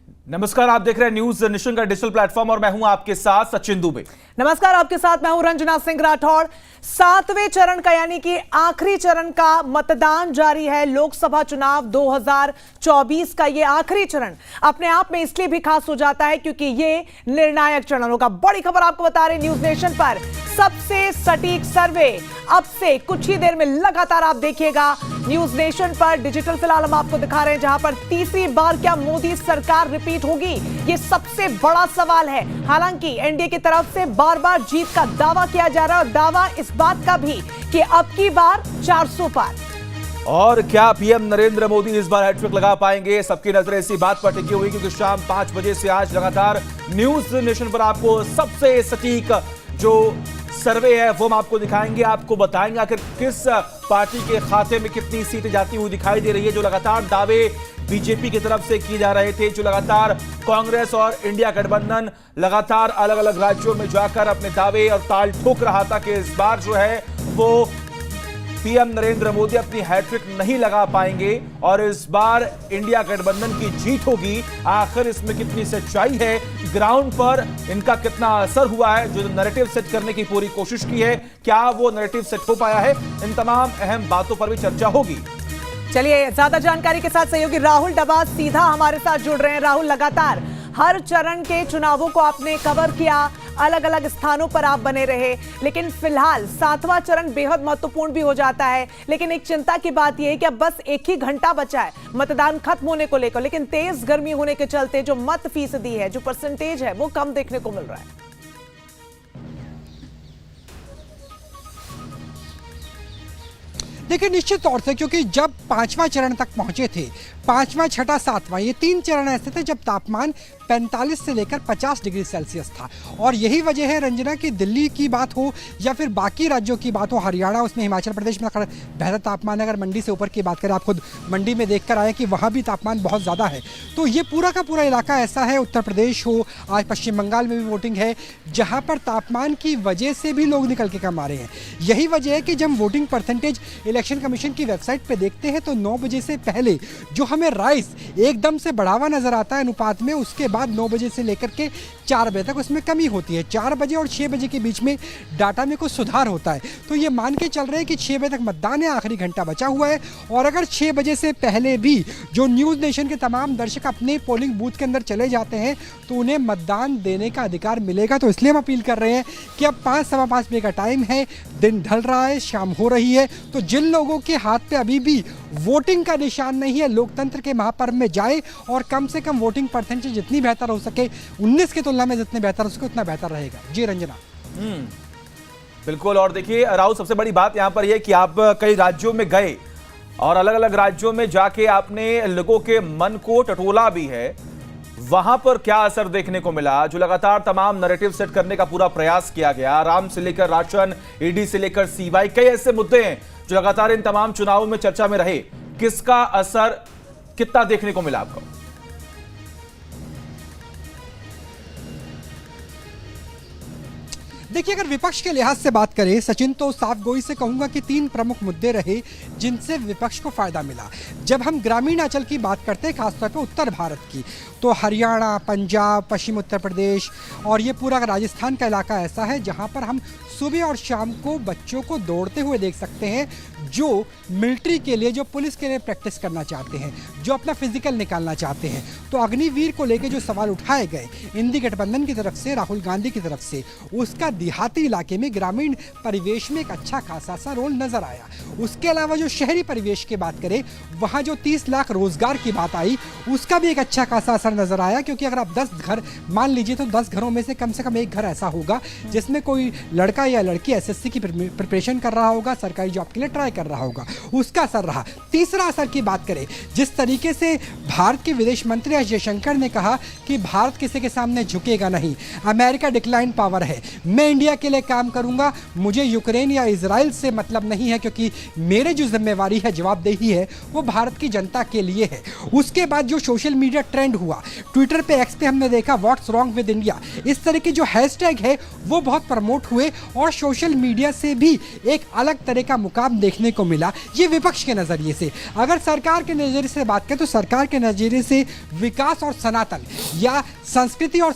नमस्कार, आप देख रहे हैं न्यूज नेशन का डिजिटल प्लेटफॉर्म और मैं हूं आपके साथ सचिन दुबे। नमस्कार, आपके साथ मैं हूं रंजना सिंह राठौड़। 7वें चरण का यानी कि आखिरी चरण का मतदान जारी है। लोकसभा चुनाव 2024 का ये आखिरी चरण अपने आप में इसलिए भी खास हो जाता है क्योंकि ये निर्णायक चरण होगा। बड़ी खबर आपको बता रहे न्यूज नेशन पर, सबसे सटीक सर्वे अब से कुछ ही देर में लगातार आप देखिएगा न्यूज नेशन पर। डिजिटल फिलहाल हम आपको दिखा रहे हैं, जहां पर तीसरी बार क्या मोदी सरकार रिपीट होगी, ये सबसे बड़ा सवाल है। हालांकि एनडीए की तरफ से बार बार जीत का दावा किया जा रहा है और दावा इस बात का भी कि अब की बार 400 पार। और क्या पीएम नरेंद्र मोदी इस बार हैट्रिक लगा पाएंगे? सबकी नजरें इसी बात पर टिकी हुई क्योंकि शाम 5 बजे से आज लगातार न्यूज नेशन पर आपको सबसे सटीक जो सर्वे है वो हम आपको दिखाएंगे, आपको बताएंगे आखिर किस पार्टी के खाते में कितनी सीटें जाती हुई दिखाई दे रही है। जो लगातार दावे बीजेपी की तरफ से किए जा रहे थे, जो लगातार कांग्रेस और इंडिया गठबंधन लगातार अलग अलग राज्यों में जाकर अपने दावे और ताल ठोक रहा था कि इस बार जो है वो पीएम नरेंद्र मोदी अपनी हैट्रिक नहीं लगा पाएंगे और इस बार इंडिया गठबंधन की जीत होगी। आखिर इसमें कितनी सच्चाई है, ग्राउंड पर इनका कितना असर हुआ है, जो नैरेटिव सेट करने की पूरी कोशिश की है, क्या वो नैरेटिव सेट हो पाया है? इन तमाम अहम बातों पर भी चर्चा होगी। चलिए, ज्यादा जानकारी के साथ सहयोगी राहुल डबा सीधा हमारे साथ जुड़ रहे हैं। राहुल, लगातार हर चरण के चुनावों को आपने कवर किया, अलग अलग स्थानों पर आप बने रहे, लेकिन फिलहाल 7वां चरण बेहद महत्वपूर्ण भी हो जाता है। लेकिन एक चिंता की बात यह है कि अब बस 1 ही घंटा बचा है मतदान खत्म होने को लेकर, लेकिन तेज गर्मी होने के चलते जो मत फीसदी है, जो परसेंटेज है, वो कम देखने को मिल रहा है। देखिए, निश्चित तौर से क्योंकि जब 5वां चरण तक पहुंचे थे, 5वां, 6वां, 7वां, ये 3 चरण ऐसे थे जब तापमान 45 से लेकर 50 डिग्री सेल्सियस था। और यही वजह है रंजना कि दिल्ली की बात हो या फिर बाकी राज्यों की बात हो, हरियाणा, उसमें हिमाचल प्रदेश में बेहतर तापमान है। अगर मंडी से ऊपर की बात करें, आप खुद मंडी में देखकर आए कि वहाँ भी तापमान बहुत ज़्यादा है। तो ये पूरा का पूरा इलाका ऐसा है, उत्तर प्रदेश हो, आज पश्चिम बंगाल में भी वोटिंग है, जहाँ पर तापमान की वजह से भी लोग निकल के कम आ रहे हैं। यही वजह है कि जब वोटिंग परसेंटेज इलेक्शन कमीशन की वेबसाइट पे देखते हैं तो 9 बजे से पहले जो हमें राइस एकदम से बढ़ावा नजर आता है अनुपात में, उसके बाद 9 बजे से लेकर के 4 बजे तक उसमें कमी होती है। 4 बजे और 6 बजे के बीच में डाटा में कुछ सुधार होता है। तो ये मान के चल रहे हैं कि 6 बजे तक मतदान है, आखिरी घंटा बचा हुआ है। और अगर 6 बजे से पहले भी जो न्यूज़ नेशन के तमाम दर्शक अपने पोलिंग बूथ के अंदर चले जाते हैं तो उन्हें मतदान देने का अधिकार मिलेगा। तो इसलिए हम अपील कर रहे हैं कि अब 5, सवा 5 बजे का टाइम है, दिन ढल रहा है, शाम हो रही है, तो जिन लोगों के हाथ पे अभी भी वोटिंग का निशान नहीं है, लोकतंत्र के महापर्व में जाए और कम से कम वोटिंग परसेंटेज जितनी बेहतर हो सके, 19 की तुलना में जितने बेहतर हो सके उतना बेहतर रहेगा। जी रंजना। बिल्कुल। और देखिए राहुल, सबसे बड़ी बात यहां पर यह कि आप कई राज्यों में गए और अलग अलग राज्यों में जाके आपने लोगों के मन को टटोला भी है। वहां पर क्या असर देखने को मिला? जो लगातार तमाम नैरेटिव सेट करने का पूरा प्रयास किया गया, राम से लेकर राशन, ईडी से लेकर सीवाई, कई ऐसे मुद्दे हैं जो लगातार इन तमाम चुनावों में चर्चा में रहे, किसका असर कितना देखने को मिला आपको? देखिए, अगर विपक्ष के लिहाज से बात करें सचिन, तो साफ गोई से कहूंगा कि 3 प्रमुख मुद्दे रहे जिनसे विपक्ष को फायदा मिला। जब हम ग्रामीण अंचल की बात करते हैं, खासतौर पर उत्तर भारत की, तो हरियाणा, पंजाब, पश्चिम उत्तर प्रदेश और ये पूरा राजस्थान का इलाका ऐसा है जहां पर हम सुबह और शाम को बच्चों को दौड़ते हुए देख सकते हैं, जो मिलिट्री के लिए, जो पुलिस के लिए प्रैक्टिस करना चाहते हैं, जो अपना फिजिकल निकालना चाहते हैं। तो अग्निवीर को लेकर जो सवाल उठाए गए इंडी गठबंधन की तरफ से, राहुल गांधी की तरफ से, उसका देहाती इलाके में, ग्रामीण परिवेश में एक अच्छा खासा सा रोल नजर आया। उसके अलावा जो शहरी परिवेश की बात करें, वहाँ जो 30 लाख रोजगार की बात आई, उसका भी एक अच्छा खासा असर नजर आया। क्योंकि अगर आप 10 घर मान लीजिए तो 10 घरों में से कम 1 घर ऐसा होगा जिसमें कोई लड़का या लड़की एसएससी की प्रिपरेशन कर रहा होगा, सरकारी जॉब के लिए ट्राई कर रहा होगा, उसका असर रहा। तीसरा असर की बात करें, जिस तरीके से भारत के विदेश मंत्री एस जयशंकर ने कहा कि भारत किसी के सामने झुकेगा नहीं, अमेरिका डिक्लाइन पावर है, मैं इंडिया के लिए काम करूंगा, मुझे यूक्रेन या इजराइल से मतलब नहीं है, क्योंकि मेरे जो जिम्मेवारी है, जवाबदेही है, वो भारत की जनता के लिए है। उसके बाद जो सोशल मीडिया ट्रेंड हुआ, ट्विटर पे, एक्स पे हमने देखा व्हाट्स रॉन्ग विद इंडिया, इस तरह के जो हैशटैग है वो बहुत प्रमोट हुए और सोशल मीडिया से भी एक अलग तरह का मुकाम देखने को मिला, ये विपक्ष के नज़रिए से। अगर सरकार के नज़रिए से बात करें तो सरकार के नज़रिए से विकास और सनातन या संस्कृति और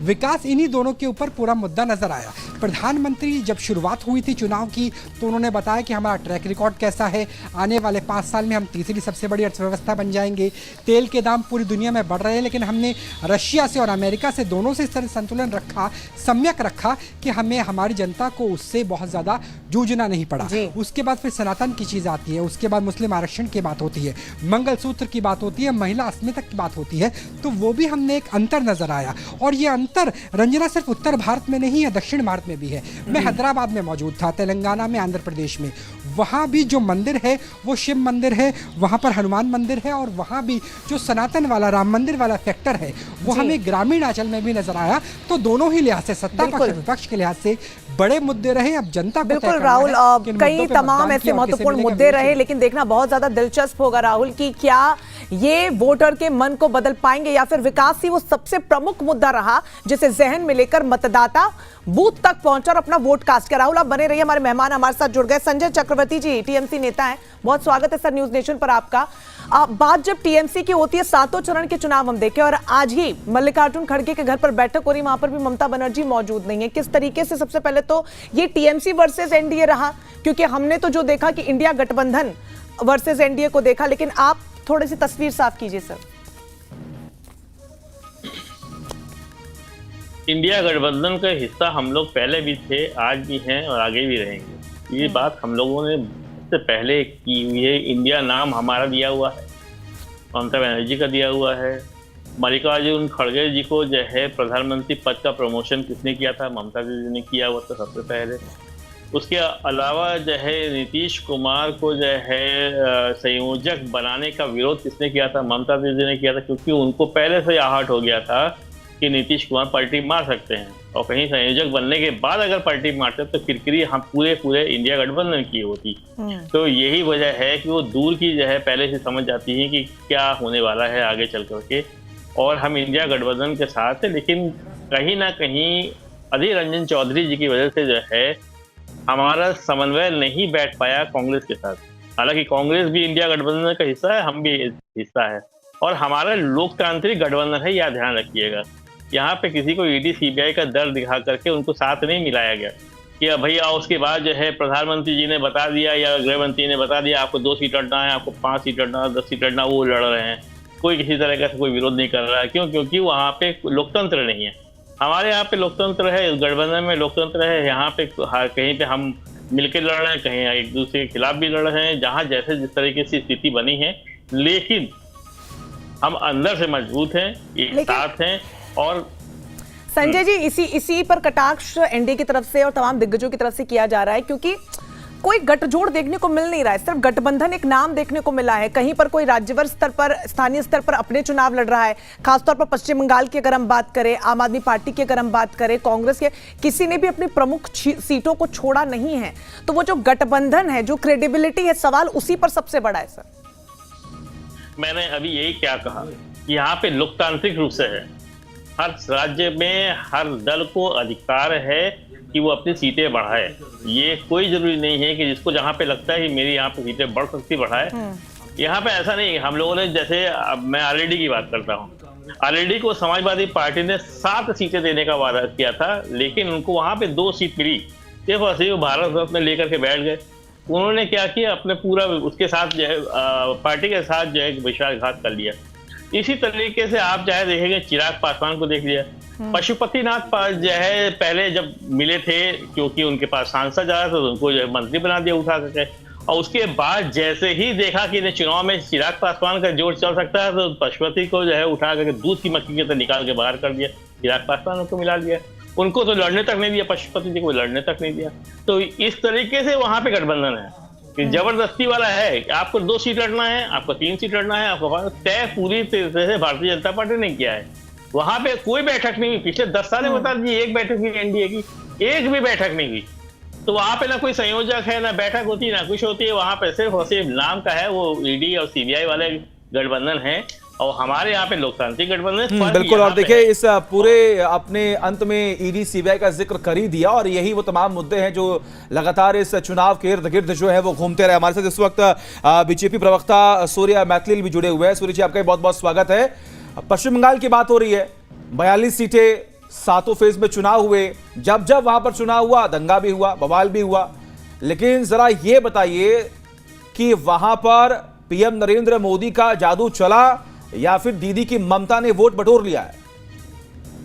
विकास, इन्हीं दोनों के ऊपर पूरा मुद्दा नजर आया। प्रधानमंत्री जब शुरुआत हुई थी चुनाव की तो उन्होंने बताया कि हमारा ट्रैक रिकॉर्ड कैसा है, आने वाले 5 साल में हम तीसरी सबसे बड़ी अर्थव्यवस्था बन जाएंगे, तेल के दाम पूरी दुनिया में बढ़ रहे हैं, लेकिन हमने रशिया से और अमेरिका से दोनों से इस तरह संतुलन रखा, सम्यक रखा कि हमें हमारी जनता को उससे बहुत ज़्यादा जूझना नहीं पड़ा। उसके बाद फिर सनातन की चीज़ आती है, उसके बाद मुस्लिम आरक्षण की बात होती है, मंगलसूत्र की बात होती है, महिला अस्मिता की बात होती है, तो वो भी हमने एक अंतर नजर आया। और ये अंतर रंजना सिर्फ उत्तर भारत में नहीं है, दक्षिण भारत में भी है। मैं हैदराबाद में मौजूद था, तेलंगाना में, आंध्र प्रदेश में, वहाँ भी जो मंदिर है वो शिव मंदिर है, वहाँ पर हनुमान मंदिर है, और वहाँ भी जो सनातन वाला राम मंदिर वाला फैक्टर है वो हमें ग्रामीण अंचल में भी नजर आया। तो दोनों ही लिहाज से, सत्ता पक्ष विपक्ष के लिहाज से बड़े मुद्दे रहे। अब जनता को बिल्कुल राहुल, कई तमाम ऐसे महत्वपूर्ण मुद्दे रहे, लेकिन देखना बहुत ज्यादा दिलचस्प होगा राहुल कि क्या ये वोटर के मन को बदल पाएंगे या फिर विकास ही वो सबसे प्रमुख मुद्दा रहा जिसे जहन में लेकर मतदाता बूथ तक पहुंचा और अपना वोट कास्ट किया। राहुल, आप बने रहिए, हमारे मेहमान हमारे साथ जुड़ गए। संजय चक्रवर्ती जी टीएमसी नेता हैं, बहुत स्वागत है सर न्यूज नेशन पर आपका। बात जब टीएमसी की होती है, 7 चरण के चुनाव हम देखें और आज ही मल्लिकार्जुन खड़गे के घर पर बैठक हो रही, वहां पर भी ममता बनर्जी मौजूद नहीं है। किस तरीके से, सबसे पहले तो ये टीएमसी वर्सेस एनडीए रहा, क्योंकि हमने तो जो देखा कि इंडिया गठबंधन वर्सेस एनडीए को देखा, लेकिन आप थोड़ी सी तस्वीर साफ कीजिए सर। इंडिया गठबंधन का हिस्सा हम लोग पहले भी थे, आज भी हैं और आगे भी रहेंगे। ये बात हम लोगों ने सबसे पहले की हुई है। इंडिया नाम हमारा दिया हुआ है, ममता बनर्जी का दिया हुआ है। मल्लिकार्जुन खड़गे जी को जो है प्रधानमंत्री पद का प्रमोशन किसने किया था? ममता दीदी ने किया हुआ था सबसे पहले। उसके अलावा जो है नीतीश कुमार को जो है संयोजक बनाने का विरोध किसने किया था? ममता दीदी ने किया था, क्योंकि उनको पहले से आहट हो गया था कि नीतीश कुमार पलटी मार सकते हैं, और कहीं संयोजक बनने के बाद अगर पलटी मारते तो किरकिरी हम पूरे इंडिया गठबंधन की होती। तो यही वजह है कि वो दूर की जो है पहले से समझ जाती है कि क्या होने वाला है आगे चल करके, और हम इंडिया गठबंधन के साथ है। लेकिन कहीं ना कहीं अधीर रंजन चौधरी जी की वजह से जो है हमारा समन्वय नहीं बैठ पाया कांग्रेस के साथ। हालांकि कांग्रेस भी इंडिया गठबंधन का हिस्सा है, हम भी हिस्सा है, और हमारा लोकतांत्रिक गठबंधन है, यह ध्यान रखिएगा। यहाँ पे किसी को ईडी सीबीआई का डर दिखा करके उनको साथ नहीं मिलाया गया कि भैया उसके बाद जो है प्रधानमंत्री जी ने बता दिया या गृह मंत्री ने बता दिया आपको 2 सीट लड़ना है, आपको 5 सीट लड़ना है, 10 सीट लड़ना, वो लड़ रहे हैं। कोई किसी तरह का कोई विरोध नहीं कर रहा है। क्यों? क्योंकि वहाँ पे लोकतंत्र नहीं है। हमारे यहाँ पे लोकतंत्र है, इस गठबंधन में लोकतंत्र है। यहाँ पे कहीं पे हम मिलकर लड़ रहे हैं, कहीं एक दूसरे के खिलाफ भी लड़ रहे हैं, जहाँ जैसे जिस तरीके से स्थिति बनी है, लेकिन हम अंदर से मजबूत हैं, एक साथ हैं। और संजय जी, इसी पर कटाक्ष एनडीए की तरफ से और तमाम दिग्गजों की तरफ से किया जा रहा है, क्योंकि कोई गठजोड़ देखने को मिल नहीं रहा है, सिर्फ गठबंधन एक नाम देखने को मिला है। कहीं पर कोई राज्यवर स्तर पर, स्थानीय स्तर पर अपने चुनाव लड़ रहा है, खासतौर पर पश्चिम बंगाल की अगर हम बात करें, आम आदमी पार्टी की अगर हम बात करें, कांग्रेस के किसी ने भी अपनी प्रमुख सीटों को छोड़ा नहीं है। तो वो जो गठबंधन है, जो क्रेडिबिलिटी है, सवाल उसी पर सबसे बड़ा है सर। मैंने अभी यही क्या कहा, यहाँ पे लोकतांत्रिक रूप से है, हर राज्य में हर दल को अधिकार है कि वो अपनी सीटें बढ़ाए। ये कोई जरूरी नहीं है कि जिसको जहाँ पे लगता है कि मेरी यहाँ पे सीटें बढ़ सकती बढ़ाए। यहाँ पे ऐसा नहीं है। हम लोगों ने, जैसे अब मैं आरएलडी की बात करता हूँ, आरएलडी को समाजवादी पार्टी ने 7 सीटें देने का वादा किया था, लेकिन उनको वहाँ पे 2 सीट मिली। सिर्फ वो भारत रत्न लेकर के बैठ गए। उन्होंने क्या किया, अपने पूरा उसके साथ जो है पार्टी के साथ जो है विश्वासघात कर लिया। इसी तरीके से आप चाहे देखेंगे, चिराग पासवान को देख लिया। पशुपतिनाथ जो है पहले जब मिले थे, क्योंकि उनके पास सांसद आया तो उनको जो है मंत्री बना दिया उठा करके, और उसके बाद जैसे ही देखा कि चुनाव में चिराग पासवान का जोर चल सकता है, तो पशुपति को जो है उठा करके दूध की मक्खी के तरह निकाल के बाहर कर दिया, चिराग पासवान को मिला दिया। उनको तो लड़ने तक नहीं दिया, पशुपति जी को लड़ने तक नहीं दिया। तो इस तरीके से वहां पे गठबंधन है कि जबरदस्ती वाला है। आपको 2 सीट लड़ना है, आपको 3 सीट लड़ना है, आपको तय पूरी तरह से भारतीय जनता पार्टी ने किया है। वहां पे कोई बैठक नहीं हुई पिछले 10 साल में, बता दीजिए एक बैठक हुई एनडीए की, एक भी बैठक नहीं हुई। तो वहां पे ना कोई संयोजक है, ना बैठक होती, ना कुछ होती है। वहां पे सिर्फ और सिर्फ नाम का है, वो ईडी और सीबीआई वाले गठबंधन है। और हमारे यहाँ पे लोकतांत्रिक गठबंधन फर्क बिल्कुल। और यहाँ पे देखिए है। इस पूरे अपने अंत में ईडी सीबीआई का जिक्र कर ही दिया और यही वो तमाम मुद्दे हैं जो लगातार इस चुनाव के इर्द गिर्द जो है वो घूमते रहे। हमारे साथ इस वक्त बीजेपी प्रवक्ता सूर्य मैथिल भी जुड़े हुए हैं। सूर्य जी, आपका बहुत बहुत स्वागत है। पश्चिम बंगाल की बात हो रही है, 42 सीटें, 7 फेज में चुनाव हुए। जब जब वहां पर चुनाव हुआ दंगा भी हुआ, बवाल भी हुआ, लेकिन जरा ये बताइए कि वहां पर पीएम नरेंद्र मोदी का जादू चला या फिर दीदी की ममता ने वोट बटोर लिया है?